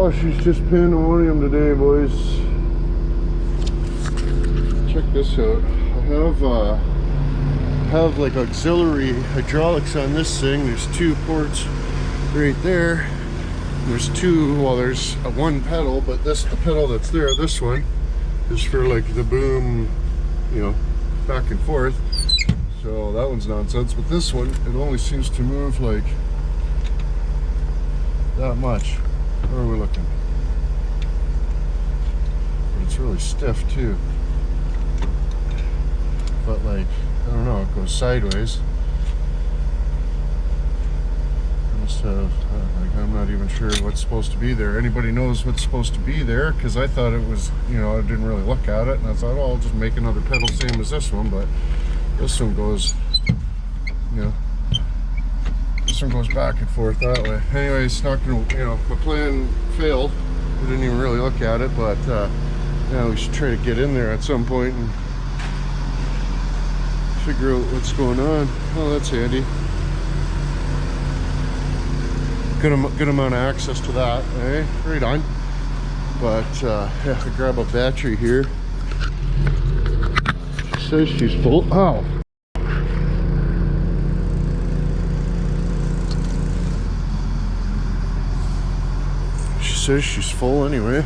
Oh, she's just pandemonium today, boys. Check this out. I have like auxiliary hydraulics on this thing. There's two ports right there. There's two, well, there's one pedal, but the pedal that's there, this one, is for like the boom, you know, back and forth. So that one's nonsense, but this one, it only seems to move like that much. Where are we looking? But it's really stiff too. But like, I don't know, it goes sideways. I must have, like, I'm not even sure what's supposed to be there. Anybody knows what's supposed to be there? Because I thought it was, you know, I didn't really look at it, and I thought, oh, I'll just make another pedal same as this one, but this one goes, you know, this one goes back and forth that way. Anyway, it's not gonna, you know, my plan failed. I didn't even really look at it, but yeah, we should try to get in there at some point and figure out what's going on. Oh, that's handy. Good amount of access to that, eh? Right on. But yeah, I grab a battery here. She says she's full. Oh. She says she's full anyway.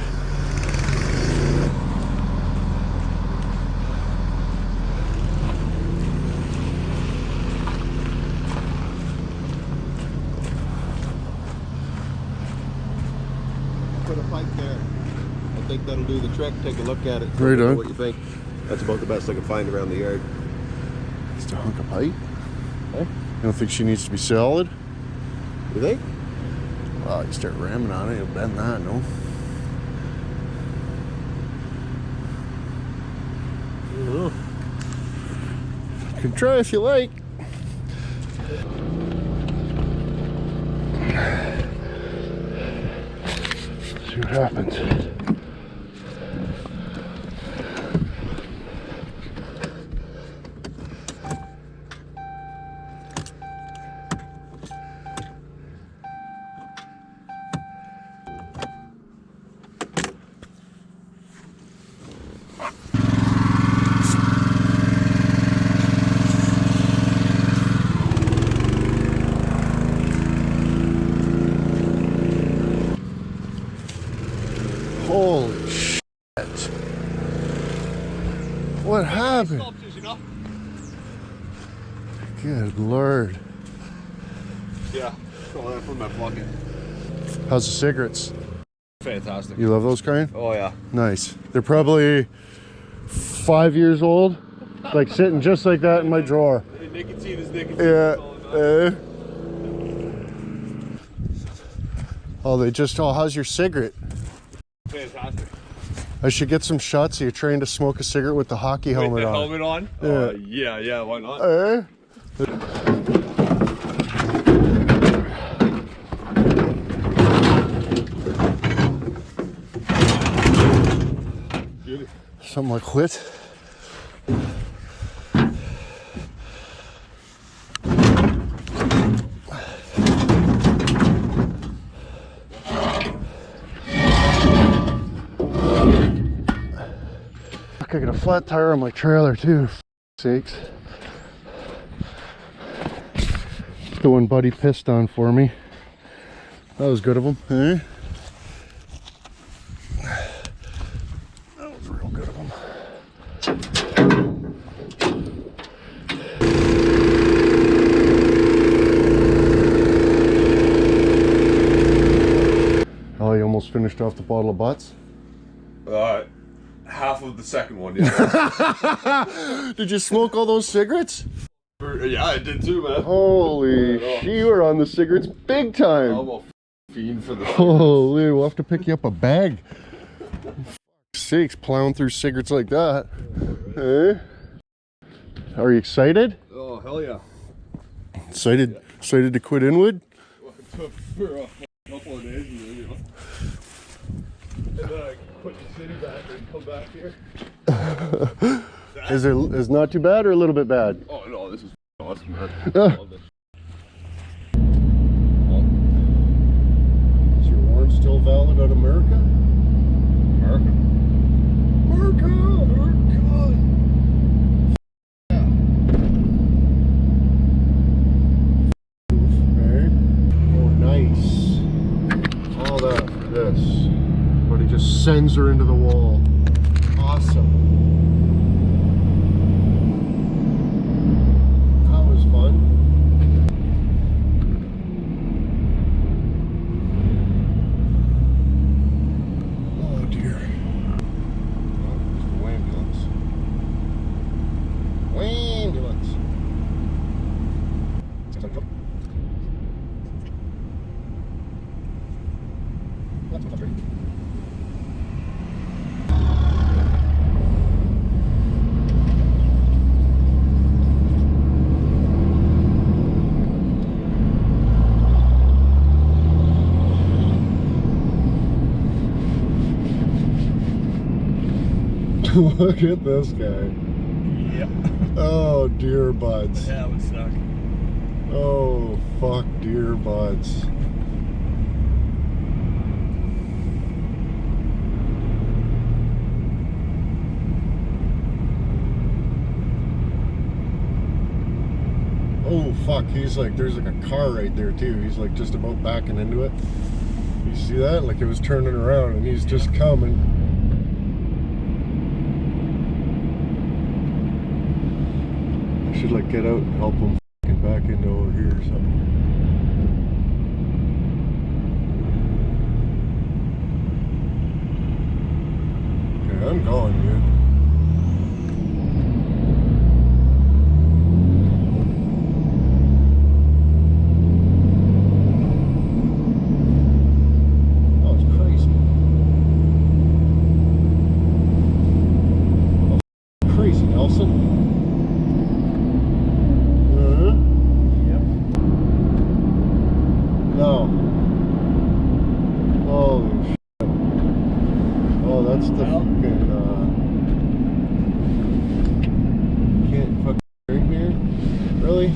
Put a pipe there. I think that'll do the trick. Take a look at it. Right on. What you think? That's about the best I can find around the yard. Just a hunk of pipe. Huh? You don't think she needs to be solid? You think? Well, you start ramming on it, you'll bend that, no? I don't know. You can try if you like. See what happens. Holy shit. What happened? Good Lord. Yeah. Oh, from my pocket. How's the cigarettes? Fantastic. You love those kind? Oh yeah. Nice. They're probably 5 years old. Like sitting just like that in my drawer. Nicotine is nicotine. Yeah. Oh, they just, oh, how's your cigarette? Fantastic. I should get some shots of you trying to smoke a cigarette with the hockey helmet on. Helmet on? Yeah. Yeah, why not? Something like what? I got a flat tire on my trailer too, for sakes. The one Buddy pissed on for me. That was good of him, eh? That was real good of him. Oh, you almost finished off the bottle of butts? Half of the second one, yeah. Did you smoke all those cigarettes? Yeah, I did too, man. Holy shit, you were on the cigarettes big time. I'm a fiend for the cigarettes. Holy, we'll have to pick you up a bag. For sakes, plowing through cigarettes like that. Eh? Are you excited? Oh, hell yeah. Excited to quit Inwood? Well, it took for a couple of days, you know. And then I quit the city back and come back here. Is not too bad or a little bit bad? Oh no, this is awesome, man. Is your warrant still valid out of Merck? sends her into the wall. Awesome. That was fun. Oh dear. Oh, there's the ambulance. Ambulance. Look at this guy. Yep. Oh dear buds. That would suck. Oh fuck dear buds. Oh fuck, he's like, there's like a car right there too. He's like just about backing into it. You see that? Like it was turning around and he's just coming. I should like get out and help him get back into over here or something. Okay, I'm going, dude. That was crazy. Oh, crazy, Nelson. No. Holy shit. Oh, that's the fucking, can't fucking drink here? Really?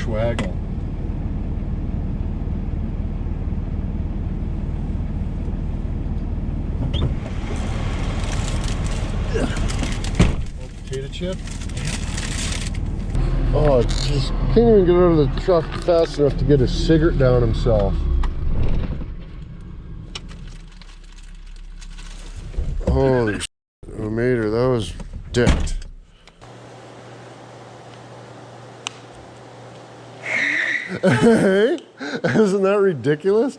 Swaggle. Potato chip. Oh, it just can't even get out of the truck fast enough to get a cigarette down himself. Holy shit, Mater, that was dicked. Hey, isn't that ridiculous?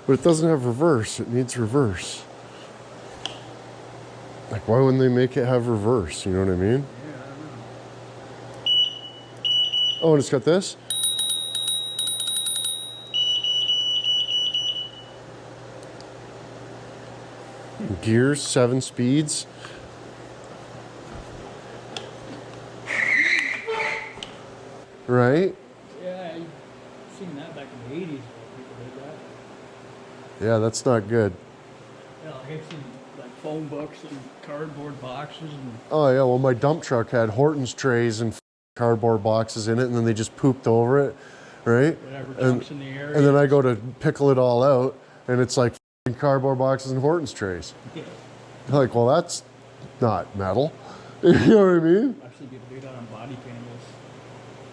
But it doesn't have reverse. It needs reverse. Like, why wouldn't they make it have reverse? You know what I mean? Yeah, I don't know. Oh, and it's got this? Gears, 7 speeds. Right? Yeah, I've seen that back in the 80s when people did that. Yeah, that's not good. Yeah, like I've seen like phone books and cardboard boxes and Oh yeah, well my dump truck had Horton's trays and cardboard boxes in it, and then they just pooped over it, right? whatever jumps in the area. And then I go to pickle it all out, and it's like cardboard boxes and Horton's trays. Yeah. Like, well, that's not metal. You know what I mean? Actually, people do that on body panels.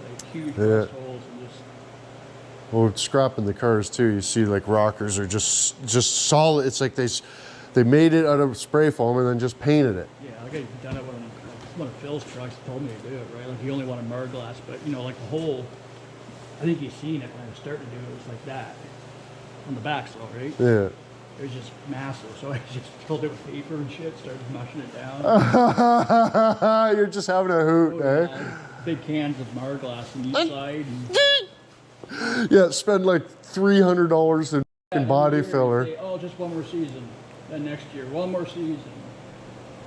Like huge Yeah. rust holes and just. Well, scrapping the cars too. You see, like rockers are just solid. It's like they made it out of spray foam and then just painted it. Yeah, like I've done it when one of Phil's trucks told me to do it, right? Like he only wanted Marglass, but you know, like the whole, I think you've seen it when I was starting to do it, it was like that. On the back still, right? Yeah. It was just massive, so I just filled it with paper and shit, started mushing it down. You're just having a hoot, eh? Yeah, big cans of Marglass on each side. And Yeah, spend like $300 in fucking body every year filler. you say, oh, just one more season. Then next year, one more season.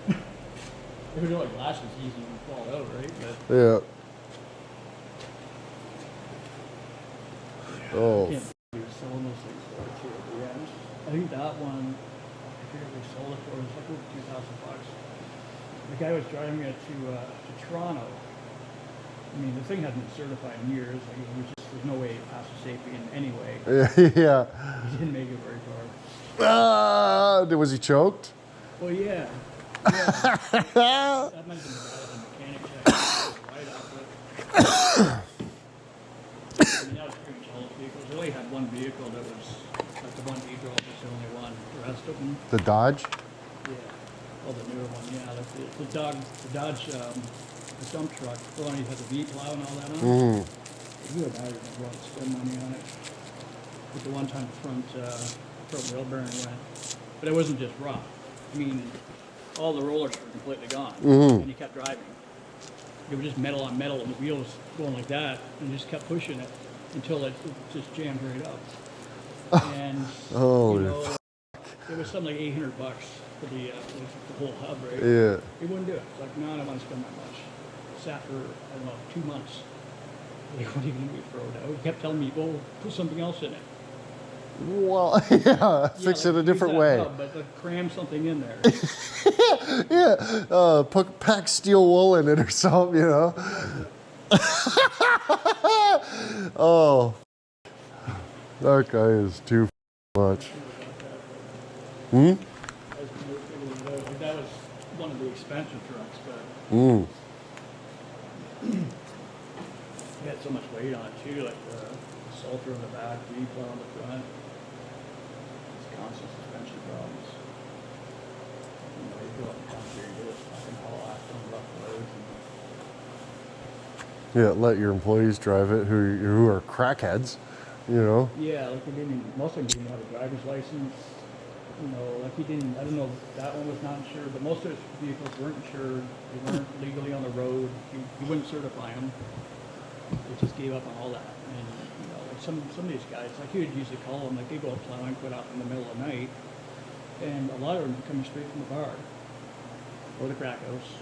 If we do like last season, you fall out, right? But Yeah. I Oh. can't believe selling those things for too at the end. I think that one, I figure they sold it for? It was like over $2,000. The guy was driving it to Toronto. I mean, the thing hadn't been certified in years. Like, it was just, there's no way it passed the safety in any way. Yeah. He didn't make it very far. Was he choked? Well, yeah. That might have been the guy, the mechanic check right off it. I mean, that was pretty much all the vehicles. They only had one vehicle that was, like the one he drove was the only one. The rest of them, The Dodge? yeah. Oh, the newer one, yeah. Like the Dodge, the dump truck, the one he had the V-plow and all that on. Mm. You and I were going to spend money on it. With the one time front wheel bearing went. But it wasn't just rough. I mean, all the rollers were completely gone. And he kept driving. It was just metal on metal, and the wheels going like that, and just kept pushing it until it just jammed right up. And Oh, you know, it was something like $800 for the whole hub, right? yeah. He wouldn't do it. It's like, no, I don't want to spend that much. Sat for, I don't know, 2 months. They wouldn't even let me throw it out. He kept telling me, well, put something else in it. Well, yeah, fix like, it a different way. Hub, but cram something in there. Yeah, pack steel wool in it or something, you know. Oh, that guy is too much. Hmm? That was one of the expansion trucks, but Mm. it had so much weight on it too, like the salter on the back, the E-plow on the front. It's constant suspension problems. You know, you go up and down here and do this fucking haul ass on rough roads. Yeah, let your employees drive it who are crackheads, you know. Yeah, like most of them didn't have a driver's license. You know, like he didn't, I don't know, that one was not insured, but most of his vehicles weren't insured. They weren't legally on the road. He wouldn't certify them. They just gave up on all that. And, you know, like some of these guys, like he would usually call them, like they go plowing, put out in the middle of the night. And a lot of them coming straight from the bar or the crack house.